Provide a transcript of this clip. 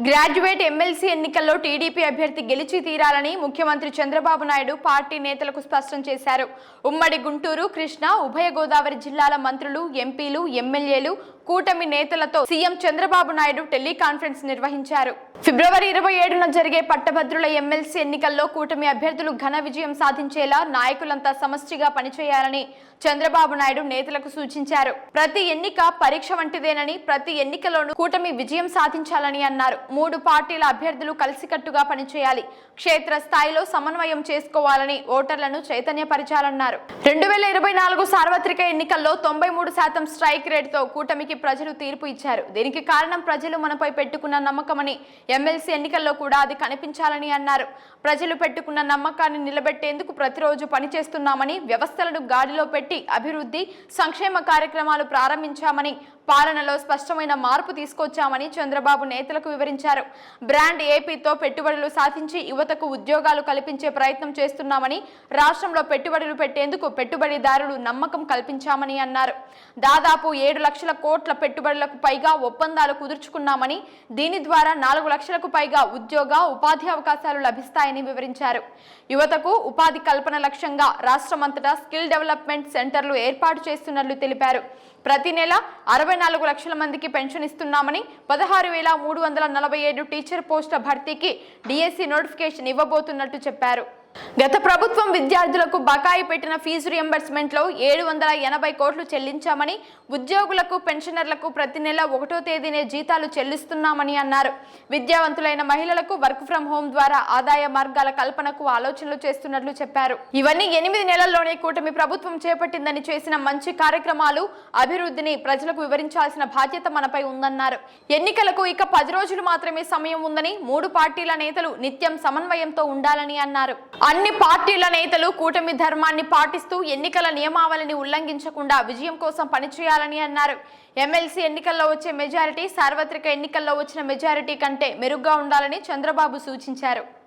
Graduate MLC ఎన్నికల్లో TDP అభ్యర్థి గెలిచి తీరాలని ముఖ్యమంత్రి చంద్రబాబు నాయుడు పార్టీ నేతలకు స్పష్టం చేశారు. ఉమ్మడి గుంటూరు, కృష్ణా, ఉభయ గోదావరి జిల్లాల మంత్రులు, ఎంపీలు, ఎమ్మెల్యేలు, కూటమి నేతలతో సీఎం చంద్రబాబు నాయుడు టెలికాన్ఫరెన్స్ నిర్వహించారు. ఫిబ్రవరి 27న జరిగే పట్టభద్రుల ఎమ్మెల్సీ ఎన్నికల్లో కూటమి అభ్యర్థులు ఘన విజయం సాధించేలా నాయకులంతా సమష్టిగా పనిచేయాలని చంద్రబాబు నాయుడు నేతలకు సూచించారు. ప్రతి ఎన్నిక పరీక్ష వంటిదేనని, ప్రతి ఎన్నికలోనూ కూటమి విజయం సాధించాలని అన్నారు. 3 పార్టీల అభ్యర్థులు కలిసికట్టుగా పనిచేయాలి, క్షేత్ర స్థాయిలో సమన్వయం చేసుకోవాలని ఓటర్లను చైతన్యపరచాలన్నారు. 2024 సార్వత్రిక ఎన్నికల్లో 93% స్ట్రైక్ రేటుతో కూటమికి ప్రజలు తీర్పు ఇచ్చారు. దీనికి కారణం ప్రజలు మనపై పెట్టుకున్న నమ్మకమని, ఎమ్మెల్సీ ఎన్నికల్లో కూడా అది కనిపించాలని అన్నారు. ప్రజలు పెట్టుకున్న నమ్మకాన్ని నిలబెట్టేందుకు ప్రతిరోజు పనిచేస్తున్నామని, వ్యవస్థలను గాడిలో పెట్టి అభివృద్ధి, సంక్షేమ కార్యక్రమాలు ప్రారంభించామని, పాలనలో స్పష్టమైన మార్పు తీసుకొచ్చామని చంద్రబాబు నేతలకు వివరించారు. బ్రాండ్ ఏపీతో పెట్టుబడులు సాధించి యువతకు ఉద్యోగాలు కల్పించే ప్రయత్నం చేస్తున్నామని, రాష్ట్రంలో పెట్టుబడులు పెట్టేందుకు పెట్టుబడిదారులు నమ్మకం కల్పించామని అన్నారు. దాదాపు 7 లక్షల కోట్ల పెట్టుబడులకు పైగా ఒప్పందాలు కుదుర్చుకున్నామని, దీని ద్వారా 4 లక్షలకు పైగా ఉద్యోగ, ఉపాధి అవకాశాలు లభిస్తాయని వివరించారు. యువతకు ఉపాధి కల్పన లక్ష్యంగా రాష్ట్రమంతటా స్కిల్ డెవలప్మెంట్ సెంటర్లు ఏర్పాటు చేస్తున్నట్లు తెలిపారు. ప్రతి నెల 64 లక్షల మందికి పెన్షన్ ఇస్తున్నామని, 16,347 టీచర్ పోస్టుల భర్తీకి డిఎస్సి నోటిఫికేషన్ ఇవ్వబోతున్నట్టు చెప్పారు. గత ప్రభుత్వం విద్యార్థులకు బకాయి పెట్టిన ఫీజు రియంబర్స్మెంట్లో 780 కోట్లు చెల్లించామని, ఉద్యోగులకు, పెన్షనర్లకు ప్రతి నెల 1వ తేదీనే జీతాలు చెల్లిస్తున్నామని అన్నారు. విద్యావంతులైన మహిళలకు వర్క్ ఫ్రం హోం ద్వారా ఆదాయ మార్గాల కల్పనకు ఆలోచనలు చేస్తున్నట్లు చెప్పారు. ఇవన్నీ 8 నెలల్లోనే కూటమి ప్రభుత్వం చేపట్టిందని, చేసిన మంచి కార్యక్రమాలు, అభివృద్ధిని ప్రజలకు వివరించాల్సిన బాధ్యత మనపై ఉందన్నారు. ఎన్నికలకు ఇక 10 రోజులు మాత్రమే సమయం ఉందని, 3 పార్టీల నేతలు నిత్యం సమన్వయంతో ఉండాలని అన్నారు. అన్ని పార్టీల నేతలు కూటమి ధర్మాన్ని పాటిస్తూ ఎన్నికల నియమావళిని ఉల్లంఘించకుండా విజయం కోసం పనిచేయాలని అన్నారు. ఎమ్మెల్సీ ఎన్నికల్లో వచ్చే మెజారిటీ సార్వత్రిక ఎన్నికల్లో వచ్చిన మెజారిటీ కంటే మెరుగ్గా ఉండాలని చంద్రబాబు సూచించారు.